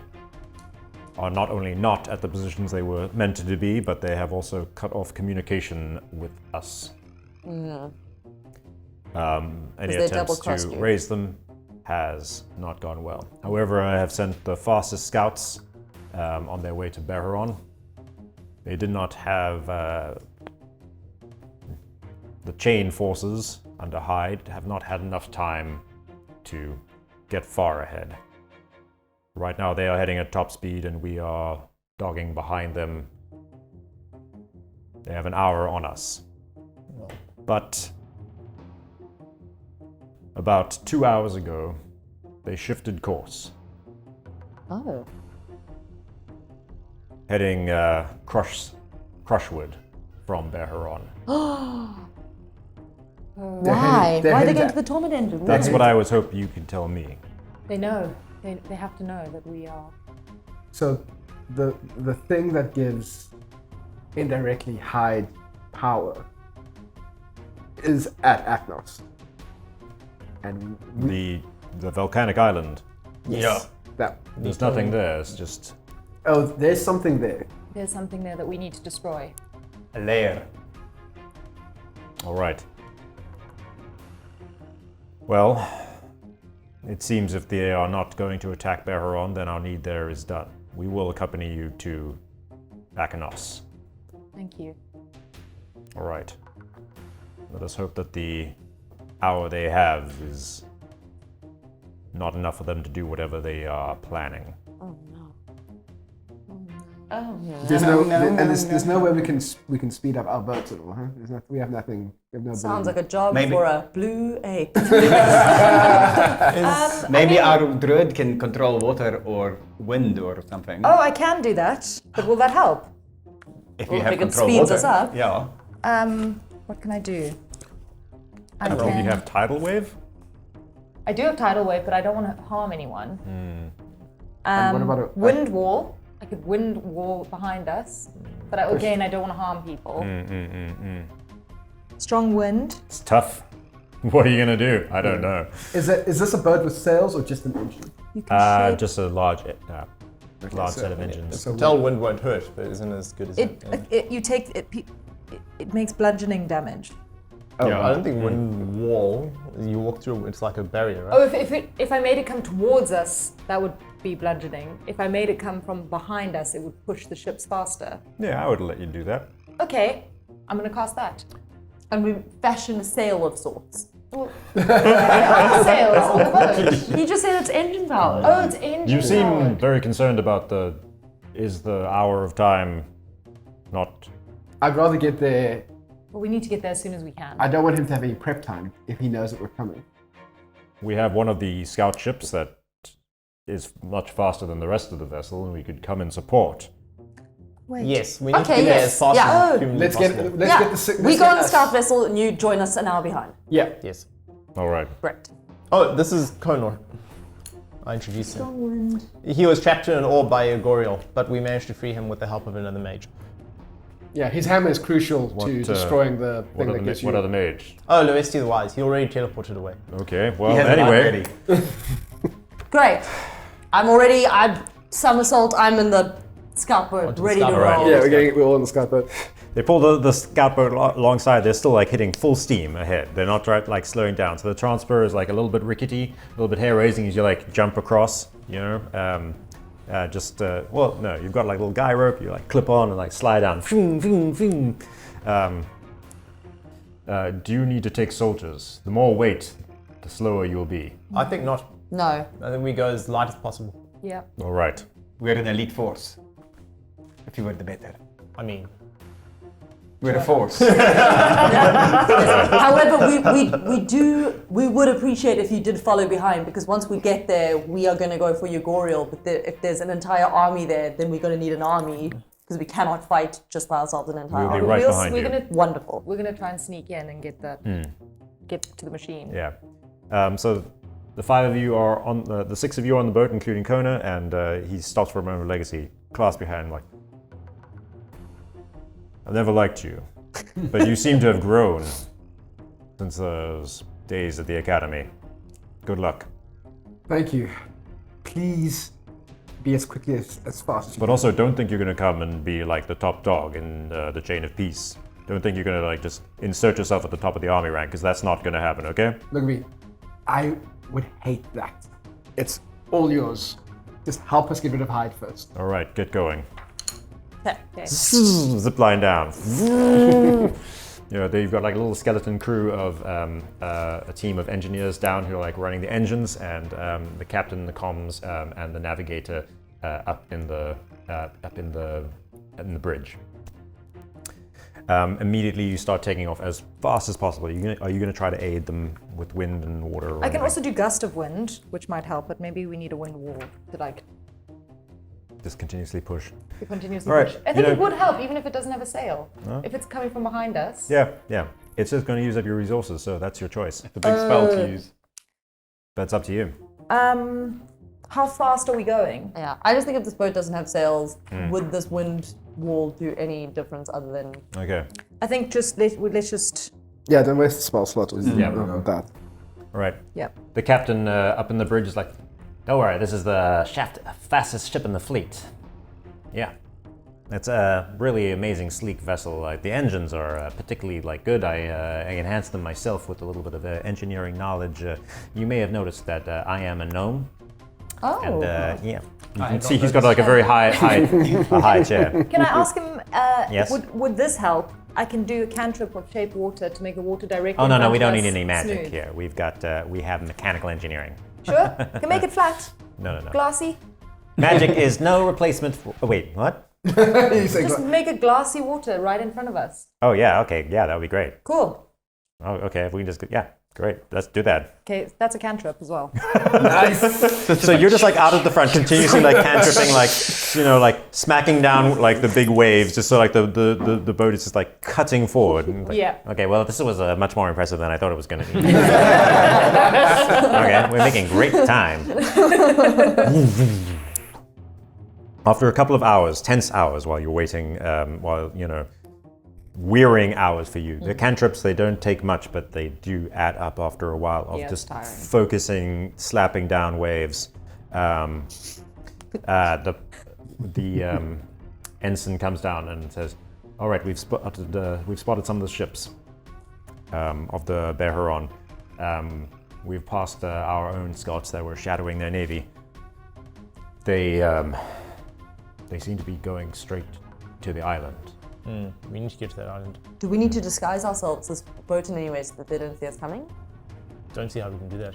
not at the positions they were meant to be, but they have also cut off communication with us. Any they attempts double-crossed to you? raise them has not gone well. However, I have sent the fastest scouts on their way to Beheron. They did not have the chain forces under Heid have not had enough time to get far ahead. Right now they are heading at top speed and we are dogging behind them. They have an hour on us. But about 2 hours ago, they shifted course, Oh. heading Crushwood from Beheron. Why? they're Why are they headed going to- to the torment engine? That's what I was hoping you could tell me. They know. They have to know that we are. So the thing that gives indirectly Heid power is at Aknos. And The volcanic island. that There's nothing there, it's just... there's something there. There's something there that we need to destroy. A layer. Alright. Well, it seems if they are not going to attack Beheron, then our need there is done. We will accompany you to Akanos. Thank you. Alright. Let us hope that the hour they have is not enough for them to do whatever they are planning. Oh no. Oh no. There's there's no way we can speed up our boats at all, huh? We have nothing. We have no Sounds ability. like a job Maybe. for a blue ape. Maybe our druid can control water or wind or something. Oh, I can do that. But will that help? if well, you have if it control speeds water. us up. Yeah. What can I do? I Do you have Tidal Wave? I do have tidal wave, but I don't want to harm anyone. And what about Wind wall? I could wind wall behind us, but again, I don't want to harm people. Strong wind. It's tough. What are you gonna do? I don't know. Is this a boat with sails or just an engine? You can shape Just a large set of engines. So Tell wind won't hurt, but isn't as good as it makes bludgeoning damage. Oh, Yeah, I don't think wind wall. You walk through, it's like a barrier, right? Oh, if I made it come towards us, that would be bludgeoning. If I made it come from behind us, it would push the ships faster. Yeah, I would let you do that. Okay, I'm gonna cast that. And we fashion a sail of sorts. Well, there are sails on the boat. You just said it's engine powered. Oh, it's engine You seem powered. very concerned about is the hour of time not... I'd rather get there. Well, we need to get there as soon as we can. I don't want him to have any prep time if he knows that we're coming. We have one of the scout ships that is much faster than the rest of the vessel, and we could come in support. Wait. Yes, we need Okay, to be there yes. as fast Yeah, as oh. humanly Let's possible. get the sick. We go on the scout vessel and you join us an hour behind. Yeah. Yes. All right. Correct. Oh, this is Konor. I introduced him. He was trapped in an orb by Yegoriel, but we managed to free him with the help of another mage. Yeah, his hammer is crucial to destroying the thing that gets you. What other mage? Oh, Loesti the Wise. He already teleported away. Okay, well, He has a anyway. knife ready. Great. I'm somersault. I'm in the scout boat, Onto the ready to scout boat. roll. Yeah, we're all in the scout boat. They pull the scout boat alongside. They're still like hitting full steam ahead. They're not like slowing down. So the transfer is like a little bit rickety, a little bit hair raising as you like jump across. You know, well, no, you've got like a little guy rope. You like clip on and like slide down. Vroom, vroom, vroom. Do you need to take soldiers? The more weight, the slower you'll be. I think not. No. I think we go as light as possible. Yeah. All right. We're an elite force. If you were the better. I mean, We're a force. However, we would appreciate if you did follow behind, because once we get there, we are going to go for Yegoriel. But if there's an entire army there, then we're going to need an army, because we cannot fight just by ourselves an entire We'll be army. right behind we're you. gonna Wonderful. we're gonna try and sneak in and get to the machine. Yeah. So the five of you are on the six of you are on the boat, including Kona, and he stops for a moment of legacy, clasp your hand like, I've never liked you, but you seem to have grown since those days at the academy. Good luck. Thank you. Please be as quickly as fast as you But also, don't think you're going to come and be like the top dog in the chain of peace. Don't think you're going to like just insert yourself at the top of the army rank, because that's not going to happen, okay? Look at me. I would hate that. It's all yours. Just help us get rid of Heid first. All right, get going. Okay. Zip line down. You know, you've got like a little skeleton crew of a team of engineers down who are like running the engines, and the captain, the comms, and the navigator up in the bridge. Immediately, you start taking off as fast as possible. Are you going to try to aid them with wind and water? Or I can anything? also do gust of wind, which might help, but maybe we need a wind wall to like just continuously push. to continuously All right, push. I you think it know- would help even if it doesn't have a sail. If it's coming from behind us. Yeah. It's just going to use up your resources, so that's your choice. The big spell to use. That's up to you. How fast are we going? Yeah, I just think if this boat doesn't have sails, would this wind wall do any difference other than... Okay. I think just let's just Yeah, don't waste the spell slot with that. All right. Yep. The captain up in the bridge is like, don't worry, this is the fastest ship in the fleet. Yeah. It's a really amazing, sleek vessel. Like the engines are particularly like good. I enhanced them myself with a little bit of engineering knowledge. You may have noticed that I am a gnome. Oh. And yeah, you can see he's got like a very high chair. Can I ask him? Yes. Would this help? I can do a cantrip of shape water to make the water directly. Oh in no, front we of don't us need any magic smooth. here. We've got we have mechanical engineering. Sure, can make it flat, No. glassy. Magic is no replacement for. Oh, wait, what? Just make a glassy water right in front of us. Oh yeah, okay, yeah, that would be great. Cool. Oh, okay, if we can just great. Let's do that. Okay, that's a cantrip as well. So you're just like out of the front, continuously like cantripping, like like smacking down like the big waves, just so like the boat is just like cutting forward. And, like, Yeah. Okay, well this was much more impressive than I thought it was going to be. Okay, we're making great time. After a couple of hours, tense hours, while you're waiting, wearying hours for you. The cantrips, they don't take much, but they do add up after a while of just focusing, slapping down waves. The ensign comes down and says, "All right, we've spotted some of the ships of the Beheron. We've passed our own scouts that were shadowing their navy. They seem to be going straight to the island." We need to get to that island. Do we need to disguise ourselves as boat in any way so that they don't see us coming? Don't see how we can do that.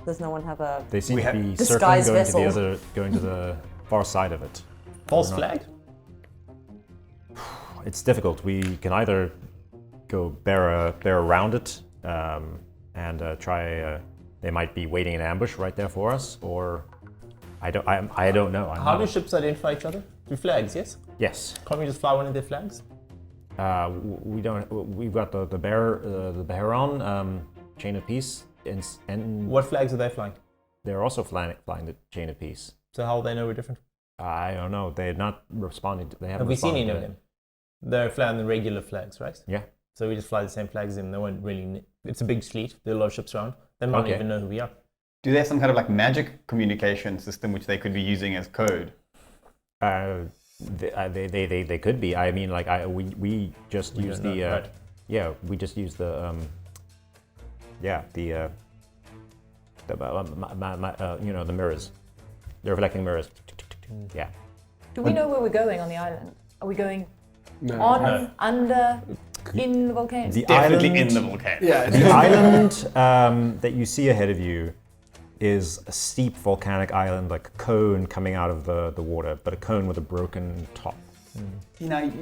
Does no one have a They seem to be disguised circling, going to the far side of it. False flag? It's difficult. We can either go bear around it and try. They might be waiting in ambush right there for us, or I don't know. How do ships identify each other? Through flags, yes? Yes. Can't we just fly one of their flags? We don't. We've got the Beheron chain of peace, and What flags are they flying? they're also flying the chain of peace. So how will they know we're different? I don't know. They had not responded. They haven't. Have we seen responded any of to them? They're flying the regular flags, right? Yeah. So we just fly the same flags in. No one really. It's a big fleet. There are a lot of ships around. They might not Okay. even know who we are. Do they have some kind of like magic communication system which they could be using as code? They could be. I mean, like we just We use don't the know, right. yeah. We just use the the mirrors. The reflecting mirrors. Yeah. Do we know where we're going on the island? Are we going No. on, under, in the volcano? The Definitely island, in the volcano. Yeah. The island that you see ahead of you is a steep volcanic island, like a cone coming out of the water, but a cone with a broken top. You know,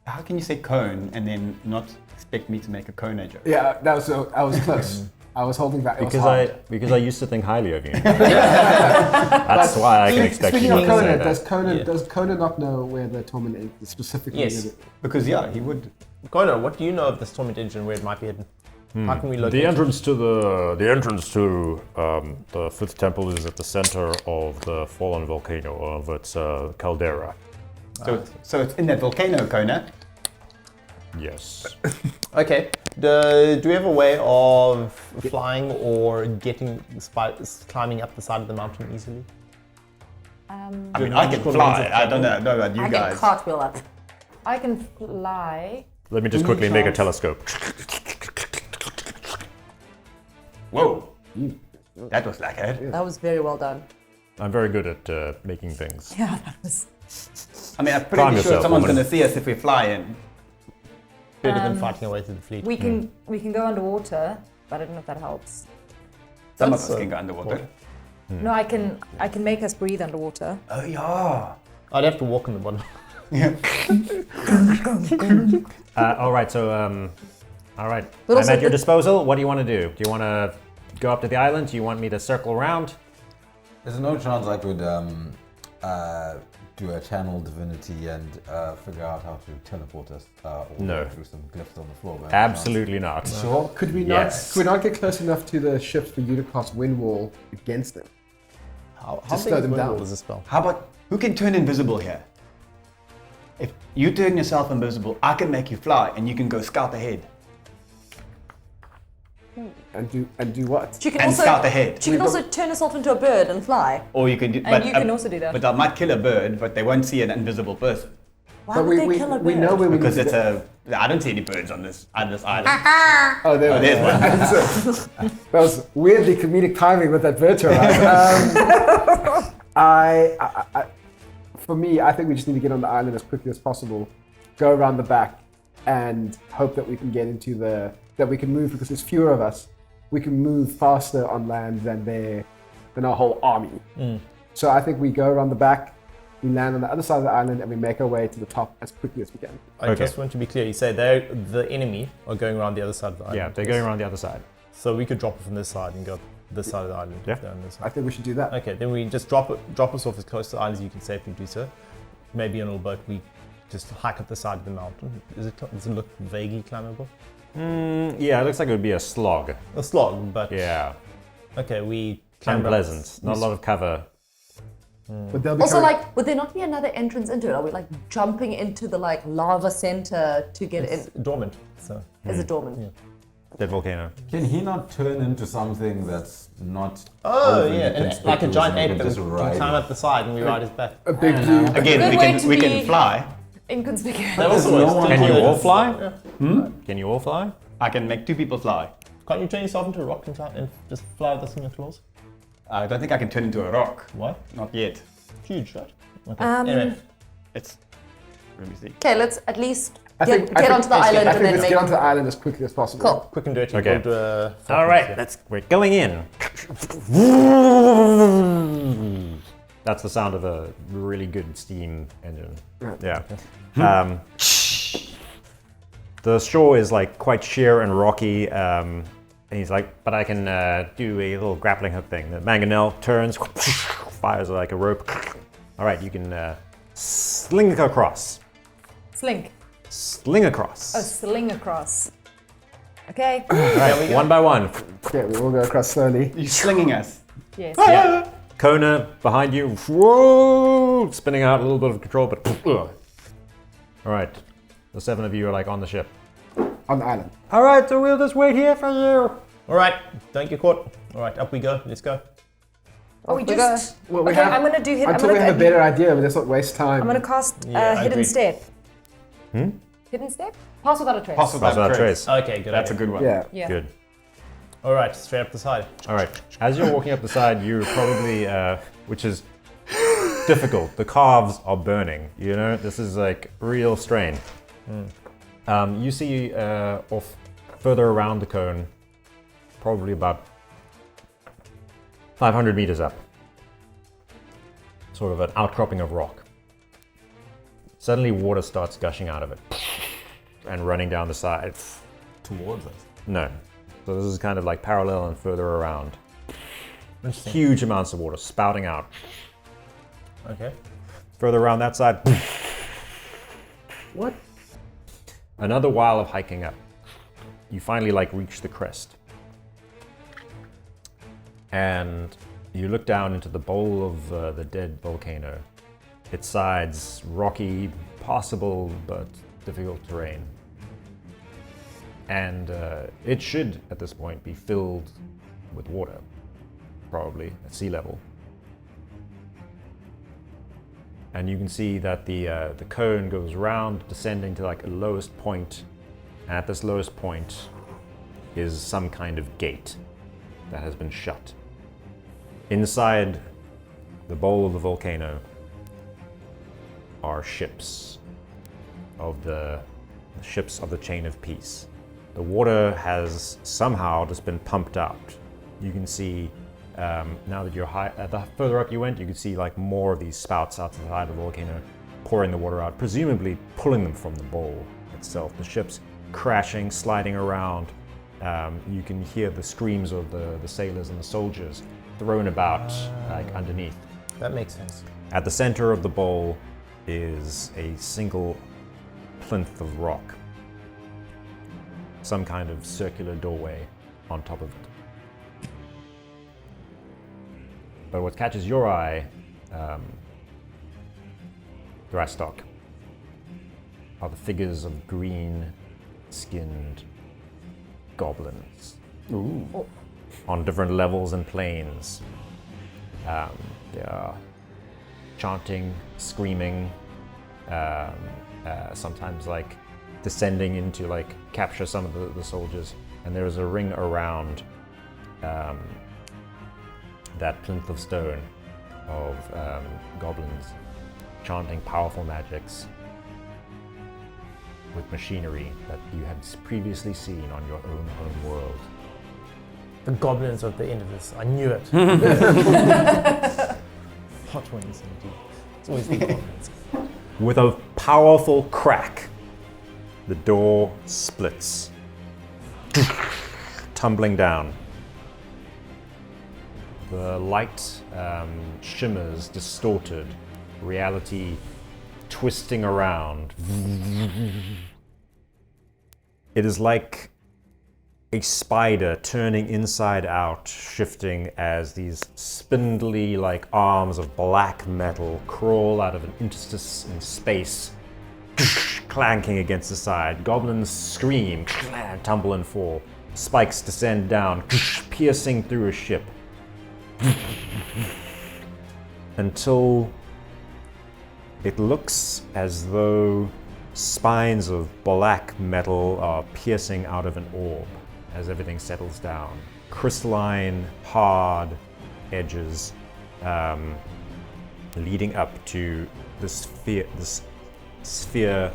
how can you say cone and then not expect me to make a cone joke? Yeah, that was. I was close. I was holding back. It was hard. Because I used to think highly of you. That's why I can expect you Speaking not of to say Conan, that. does Conan not know where the torment is specifically? Yes. Is it? Because yeah, he would. Connor, what do you know of this torment engine, where it might be hidden? How can we locate The it? entrance to the fifth temple is at the center of the fallen volcano of its caldera. So it's in that volcano, Kona. Yes. Okay. Do we have a way of flying or climbing up the side of the mountain easily? I mean, I can fly. I don't know about you I can guys. cartwheel up. I can fly. Let me just Do you quickly make a chance- telescope. Whoa, that was like it. That was very well done. I'm very good at making things. Yeah, that was. I mean, I'm Calm pretty sure yourself, someone's woman. going to see us if we fly in. Better than fighting our way through the fleet. We can go underwater, but I don't know if that helps. Some of That's us can go underwater. No, I can make us breathe underwater. Oh yeah. I'd have to walk on the bottom. All right, so all right. But I'm also at your the- disposal. What do you want to do? Do you want to go up to the island? Do you want me to circle around? There's no chance I could do a channel divinity and figure out how to teleport us all the No. way through some glyphs on the floor. by any Absolutely not. chance. Sure. Could we Yes. not get close enough to the ships for you to cast wind wall against them? How Just big slow is them Wind down. Wall does this spell? How about who can turn invisible here? If you turn yourself invisible, I can make you fly, and you can go scout ahead. And do what? She can And also. scout ahead. She can also turn herself into a bird and fly. Or you can do. And you can also do that. But I might kill a bird, but they won't see an invisible person Why But would they kill a bird? we know where we because need it's to I don't see any birds on this island. Oh, there Oh, there's one. That was weirdly comedic timing with that bird to arrive. For me, I think we just need to get on the island as quickly as possible, go around the back, and hope that we can get into that we can move, because there's fewer of us. We can move faster on land than our whole army. So I think we go around the back, we land on the other side of the island, and we make our way to the top as quickly as we can. I Okay. just want to be clear. You say the enemy are going around the other side of the island. Yeah, they're going around the other side. So we could drop it from this side and go this side of the island. Yeah. Down this I side. think we should do that. Okay, then we just drop us off as close to the island as you can safely do so. Maybe on a boat we just hike up the side of the mountain. Does it look vaguely climbable? Yeah, it looks like it would be a slog. A slog, but Yeah, okay, we climb up. unpleasant. Not a lot of cover. But they'll be Also, coming- like, would there not be another entrance into it? Are we like jumping into the like lava center to get It's in? dormant. So Is it dormant? Yeah. Dead volcano. Can he not turn into something that's not? Oh overly yeah, and like a conspicuous giant and we ape can that just can ride climb it? up the side and we ride his back. a big blue. Again, Good we way can to we can be- fly. Inconspicuous. That also no works. one Can you all Yeah. fly? Can you all fly? I can make 2 people fly. Can't you turn yourself into a rock and just fly with us in your claws? I don't think I can turn into a rock. What? Not yet. Huge, right? Okay. Um, It's. Let me see. Okay, let's at least I get onto the island I and think then let's make. get onto the island as quickly as possible. Cool. Quick and dirty. Okay. We'll do a All right, we're going in. That's the sound of a really good steam engine. Yeah. The shore is like quite sheer and rocky. And he's like, but I can do a little grappling hook thing. The mangonel turns, fires like a rope. All right, you can sling across. Slink. Sling across. Oh, sling across. Okay. All right, one by one. Okay, we all go across slowly. You're slinging us. Yes. Yeah. Kona behind you. Whoa! Spinning out a little bit of control, but. All right. The 7 of you are like on the ship. On the island. All right, so we'll just wait here for you. All right, don't get caught. All right, up we go. Let's go. Oh, we we just. Well, we okay, have- I'm gonna do hit. Until we have a better idea, but let's not waste time. I'm gonna cast Yeah, I hidden agree. step. Hidden step? Pass without a trace. Pass without Without trace. trace. Okay, good. That's a idea. good one. Yeah. Yeah. Good. All right, straight up the side. All right. As you're walking up the side, you're probably, which is difficult. The calves are burning. You know, this is like real strain. You see off further around the cone, probably about 500 meters up, sort of an outcropping of rock. Suddenly, water starts gushing out of it and running down the side. Towards us. No. So this is kind of like parallel and further around. Interesting. Huge amounts of water spouting out. Okay. Further around that side. What? Another while of hiking up. You finally like reach the crest. And you look down into the bowl of the dead volcano. Its sides rocky, passable but difficult terrain. And it should, at this point, be filled with water, probably at sea level. And you can see that the cone goes round, descending to like a lowest point. And at this lowest point is some kind of gate that has been shut. Inside the bowl of the volcano are ships of the chain of peace. The water has somehow just been pumped out. You can see now that you're high, the further up you went, you could see like more of these spouts outside the volcano pouring the water out, presumably pulling them from the bowl itself. The ship's crashing, sliding around. You can hear the screams of the sailors and the soldiers thrown about like underneath. That makes sense. At the center of the bowl is a single plinth of rock. Some kind of circular doorway on top of it. But what catches your eye, Drastok, are the figures of green-skinned goblins. Ooh. On different levels and planes. They are chanting, screaming, sometimes like descending into like capture some of the soldiers. And there is a ring around that plinth of stone of goblins chanting powerful magics with machinery that you had previously seen on your own home world. The goblins are at the end of this. I knew it. Hot wings indeed. It's always the goblins. With a powerful crack, the door splits, tumbling down. The light shimmers, distorted, reality twisting around. It is like a spider turning inside out, shifting as these spindly like arms of black metal crawl out of an interstice in space, clanking against the side. Goblins scream, tumble and fall. Spikes descend down, piercing through a ship. Until it looks as though spines of black metal are piercing out of an orb as everything settles down. Crystalline, hard edges leading up to this sphere,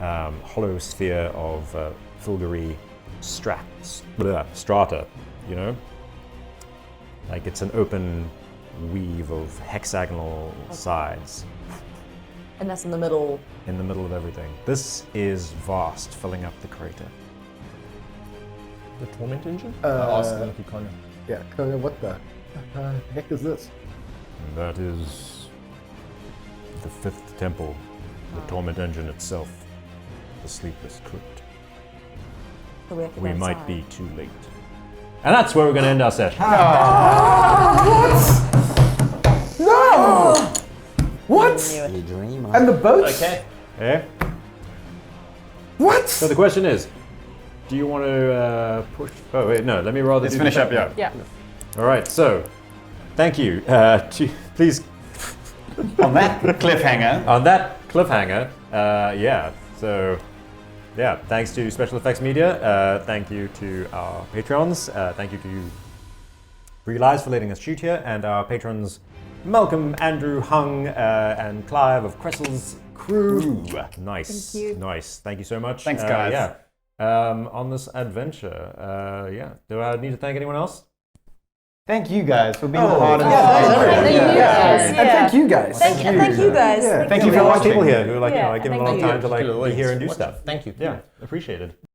hollow sphere of filgery strata, you know? Like it's an open weave of hexagonal sides. And that's in the middle. In the middle of everything. This is vast, filling up the crater. The torment engine? Ask Monkey Connor. Yeah, Connor, what the heck is this? That is the fifth temple, the torment engine itself, the sleepless crypt. We might be too late. And that's where we're going to end our session. No! What? You dream. And the boats? Okay. Yeah? What? So the question is, do you want to push? Oh wait, no. Let me rather. Let's finish up. Yeah. Yeah. All right. So, thank you. Please. On that cliffhanger. On that cliffhanger. Yeah. So, yeah. Thanks to Special Effects Media. Thank you to our patrons. Thank you to Realize for letting us shoot here, and our patrons Malcolm, Andrew, Hung, and Clive of Cressel's crew. Nice. Thank you. Nice. Thank you so much. Thanks, guys. Yeah. On this adventure. Yeah. Do I need to thank anyone else? Thank you guys for being part of Thank you guys. And thank you guys. Thank you guys. Yeah. Thank you for a lot of watching. people here who like, Yeah, I give them a thank lot of you. time to like be here and do What? stuff. Thank you. Yeah, appreciated.